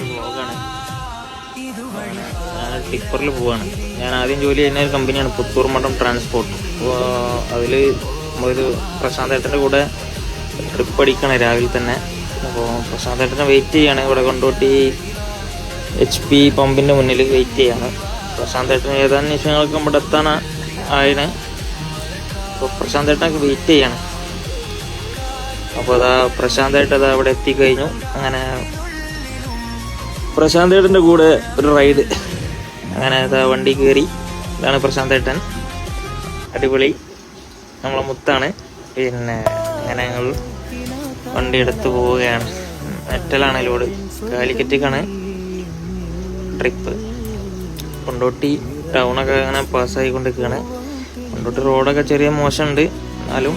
വ്ളോഗാണ്. ഞാൻ ടിപ്പറിൽ പോവാണ്. ഞാൻ ആദ്യം ജോലി ചെയ്യുന്ന ഒരു കമ്പനിയാണ് പുത്തൂർ മഠം ട്രാൻസ്പോർട്ട്. അപ്പോൾ അതിൽ നമ്മളൊരു പ്രശാന്തേട്ടൻ്റെ കൂടെ ട്രിപ്പ് അടിക്കണം രാവിലെ തന്നെ. അപ്പോൾ പ്രശാന്തേട്ടനെ വെയിറ്റ് ചെയ്യാണ് ഇവിടെ കൊണ്ടോട്ടി HP പമ്പിൻ്റെ മുന്നിൽ വെയിറ്റ് ചെയ്യാണ്. പ്രശാന്തേട്ടൻ ഏതാനും നിമിഷങ്ങൾക്ക് ഇവിടെ എത്താൻ ആയിന്. അപ്പോൾ പ്രശാന്തേട്ടനൊക്കെ വെയിറ്റ് ചെയ്യാണ്. അപ്പോൾ അതാ പ്രശാന്തേട്ടൻ അതാ അവിടെ എത്തിക്കഴിഞ്ഞു. അങ്ങനെ പ്രശാന്തേട്ടൻ്റെ കൂടെ ഒരു റൈഡ്. അങ്ങനെ അതാ വണ്ടി കയറി. ഇതാണ് പ്രശാന്തേട്ടൻ, അടിപൊളി, നമ്മളെ മുത്താണ്. പിന്നെ അങ്ങനെ ഞങ്ങൾ വണ്ടി എടുത്ത് പോവുകയാണ്. മെറ്റലാണ് ലോഡ്. കാലിക്കറ്റേക്കാണ് ട്രിപ്പ്. കൊണ്ടോട്ടി ടൗണൊക്കെ അങ്ങനെ പാസ്സായിക്കൊണ്ടിരിക്കുകയാണ്. കൊണ്ടോട്ടി റോഡൊക്കെ ചെറിയ മോശമുണ്ട്, എന്നാലും